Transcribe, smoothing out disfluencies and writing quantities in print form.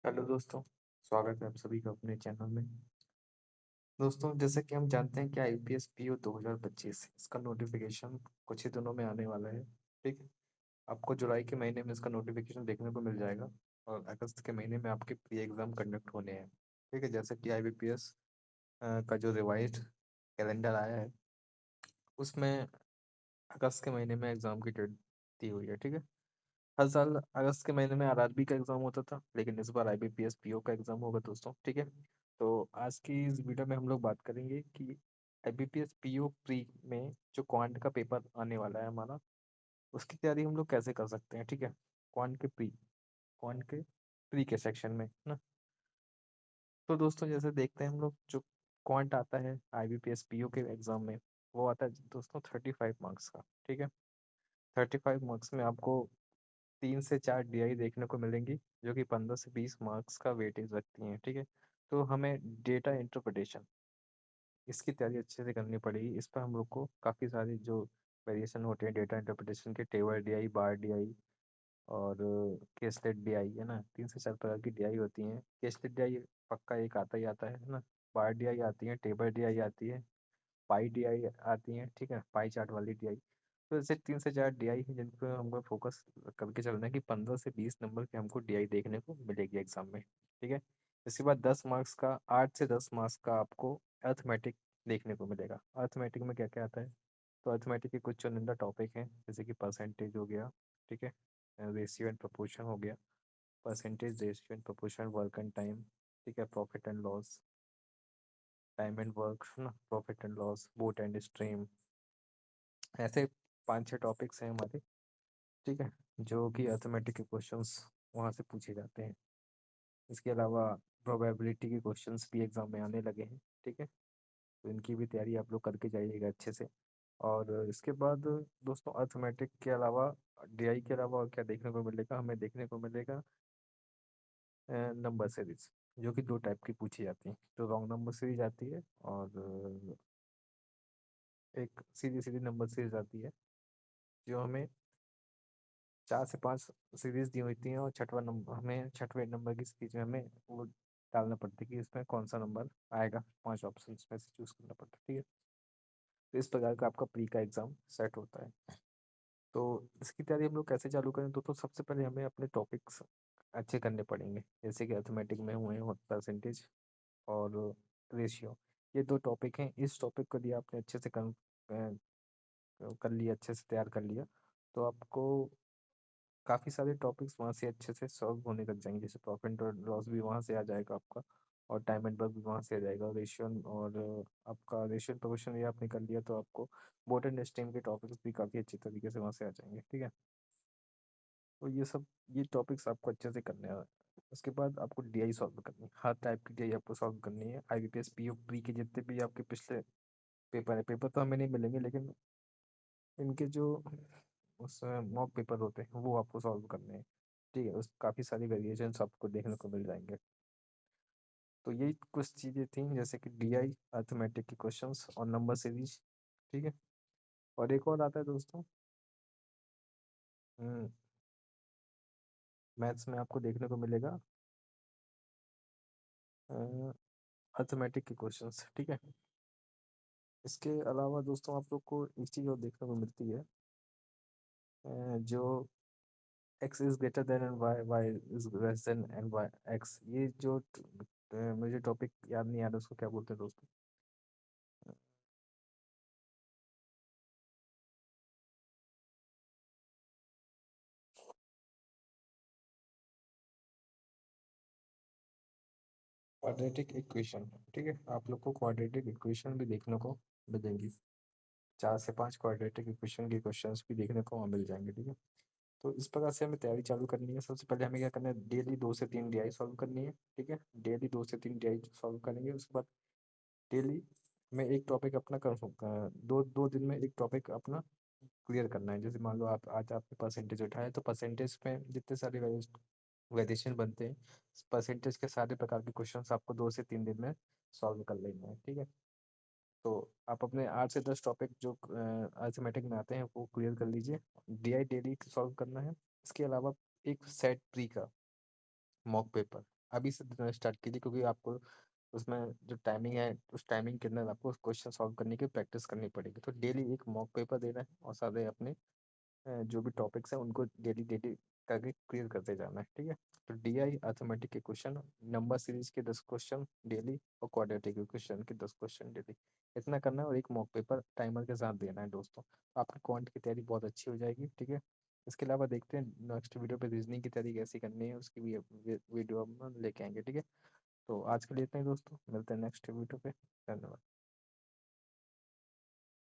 Hello दोस्तों, स्वागत है आप सभी का अपने चैनल में। दोस्तों, जैसे कि हम जानते हैं कि आईपीएस पीओ 2025 इसका नोटिफिकेशन कुछ ही दिनों में आने वाला है। ठीक है। आपको जुलाई के महीने में इसका नोटिफिकेशन देखने को मिल जाएगा और अगस्त के महीने में आपके प्री एग्जाम कंडक्ट होने हैं। ठीक है। जैसे कि आईबीपीएस का जो रिवाइज्ड कैलेंडर आया है उसमें अगस्त के महीने में एग्जाम की डेट दी हुई है। ठीक है। हर साल अगस्त के महीने में आरआरबी का एग्जाम होता था, लेकिन इस बार आईबीपीएस पीओ का एग्जाम होगा दोस्तों। ठीक है। तो आज की इस वीडियो में हम लोग बात करेंगे कि आईबीपीएस पीओ प्री में जो क्वांट का पेपर आने वाला है हमारा, उसकी तैयारी हम लोग कैसे कर सकते हैं। ठीक है। क्वांट के प्री के सेक्शन में ना। तो दोस्तों, जैसे देखते हैं हम लोग, जो क्वांट आता है आईबीपीएस पीओ के एग्जाम में, वो आता है दोस्तों 35 मार्क्स का। ठीक है। 35 मार्क्स में आपको 3 से 4 डीआई देखने को मिलेंगी, जो कि 15 से 20 मार्क्स का वेटेज रखती हैं। ठीक है। तो हमें डेटा इंटरप्रिटेशन इसकी तैयारी अच्छे से करनी पड़ेगी। इस पर हम लोग को काफ़ी सारे जो वेरिएशन होते हैं डेटा इंटरप्रिटेशन के, टेबल डीआई, बार डीआई और केसलेट डीआई, है ना। 3 से 4 प्रकार की डीआई होती हैं। केसलेट डीआई पक्का एक आता ही आता है ना। बार डीआई आती है, टेबल डीआई आती है, पाई डीआई आती है। ठीक है। पाई चार्ट वाली डीआई। तो ऐसे 3 से 4 डीआई है जिन पर हमको फोकस करके चलना है कि 15 से 20 नंबर के हमको डीआई देखने को मिलेगी एग्जाम में। ठीक है। इसके बाद 10 मार्क्स का, 8 से 10 मार्क्स का आपको अर्थमेटिक देखने को मिलेगा। अर्थमेटिक में क्या क्या आता है? तो अर्थमेटिक के कुछ चुनिंदा टॉपिक हैं, जैसे कि परसेंटेज हो गया। ठीक है। रेशियो एंड प्रोपोर्शन हो गया। Percentage, ratio and proportion, work and time. ठीक है। Profit and loss, time and work ना, profit and loss, boat and stream. ऐसे 5-6 टॉपिक्स हैं हमारे। ठीक है। जो कि अर्थमेटिक के क्वेश्चंस वहाँ से पूछे जाते हैं। इसके अलावा प्रोबेबिलिटी के क्वेश्चंस भी एग्जाम में आने लगे हैं। ठीक है। तो इनकी भी तैयारी आप लोग करके जाइएगा अच्छे से। और इसके बाद दोस्तों, अर्थमेटिक के अलावा, डीआई के अलावा और क्या देखने को मिलेगा? हमें देखने को मिलेगा नंबर सीरीज, जो कि 2 टाइप की पूछी जाती है। तो रॉन्ग नंबर सीरीज आती है और एक सीधी सीधी नंबर सीरीज आती है, जो हमें 4 से 5 सीरीज दी होती हैं और छठवां नंबर, हमें छठवें नंबर की सीरीज में हमें वो डालना पड़ता है कि इसमें कौन सा नंबर आएगा। 5 ऑप्शन में से चूज करना पड़ता है। ठीक है। तो इस प्रकार का आपका प्री का एग्जाम सेट होता है। तो इसकी तैयारी हम लोग कैसे चालू करें? तो सबसे पहले हमें अपने टॉपिक्स अच्छे करने पड़ेंगे, जैसे कि अर्थमेटिक में हुए हैं परसेंटेज और रेशियो। ये 2 टॉपिक हैं। इस टॉपिक को दिया आपने अच्छे से कर लिया, अच्छे से तैयार कर लिया, तो आपको काफ़ी सारे टॉपिक्स वहाँ से अच्छे से सॉल्व होने लग जाएंगे। जैसे प्रॉफिट और लॉस भी वहाँ से आ जाएगा आपका, और टाइम एंड वर्क भी वहाँ से आ जाएगा, रेशियो और आपका रेशियो प्रोपोर्शन ये आपने कर लिया, तो आपको बोट एंड स्ट्रीम के टॉपिक्स भी काफ़ी अच्छी तरीके से वहाँ से आ जाएंगे। ठीक है। तो ये टॉपिक्स आपको अच्छे से करने हैं। उसके बाद आपको डीआई सॉल्व करनी है। हर टाइप की डीआई आपको सॉल्व करनी है। आईबीपीएस पीओ प्री के जितने भी आपके पिछले पेपर है, पेपर तो हमें नहीं मिलेंगे, लेकिन इनके जो उस मॉक पेपर होते हैं वो आपको सॉल्व करने हैं। ठीक है। उस काफ़ी सारी वेरिएशंस आपको देखने को मिल जाएंगे। तो यही कुछ चीज़ें थी, जैसे कि डीआई, अर्थमेटिक के क्वेश्चंस और नंबर सीरीज। ठीक है। और एक और आता है दोस्तों, मैथ्स में आपको देखने को मिलेगा अर्थमेटिक के क्वेश्चंस। ठीक है। इसके अलावा दोस्तों, आप लोग को एक चीज़ और देखने को मिलती है, जो X is greater than and Y, Y is less than and Y X. ये जो मुझे टॉपिक याद नहीं आ रहा, उसको क्या बोलते हैं दोस्तों? Quadratic equation. ठीक है। आप लोग को क्वाड्रेटिक इक्वेशन भी देखने को मिलेंगी। 4 से 5 क्वाड्रेटिक इक्वेशन के क्वेश्चंस भी देखने को वहाँ मिल जाएंगे। ठीक है। तो इस प्रकार से हमें तैयारी चालू करनी है। सबसे पहले हमें क्या करना है? डेली 2 से 3 डीआई सॉल्व करनी है। ठीक है। डेली 2 से 3 डीआई सॉल्व करेंगे। उसके बाद डेली में एक टॉपिक अपना दो दो दिन में एक टॉपिक अपना क्लियर करना है। जैसे मान लो आप आज आपने परसेंटेज उठाया, तो परसेंटेज में जितने सारे वेरिएशन बनते हैं, परसेंटेज के सारे प्रकार के क्वेश्चंस आपको 2 से 3 दिन में सॉल्व कर लेना है। ठीक है। तो आप अपने 8 से 10 टॉपिक जो अर्थमेटिक में आते हैं वो क्लियर कर लीजिए। डीआई डेली सॉल्व करना है। इसके अलावा एक सेट प्री का मॉक पेपर अभी से देना स्टार्ट कीजिए, क्योंकि आपको उसमें जो टाइमिंग है उस टाइमिंग के अंदर आपको क्वेश्चन सॉल्व करने की प्रैक्टिस करनी पड़ेगी। तो डेली एक मॉक पेपर देना है और सारे अपने जो भी टॉपिक्स हैं उनको डेली डेली करके क्लियर करते जाना है, ठीक है। तो डीआई अर्थमेटिक के क्वेश्चन, नंबर सीरीज के 10 क्वेश्चन डेली और क्वाड्रेटिक के क्वेश्चन के 10 क्वेश्चन डेली, इतना करना है और एक मॉक पेपर टाइमर के साथ देना है दोस्तों। आपकी क्वांट की तैयारी बहुत अच्छी हो जाएगी, ठीक है। इसके अलावा देखते हैं नेक्स्ट वीडियो पे रीजनिंग की तैयारी कैसी करनी है, उसकी भी वीडियो हम लेके आएंगे, ठीक है। तो आज के लिए इतना ही दोस्तों, मिलते हैं नेक्स्ट वीडियो पे। धन्यवाद।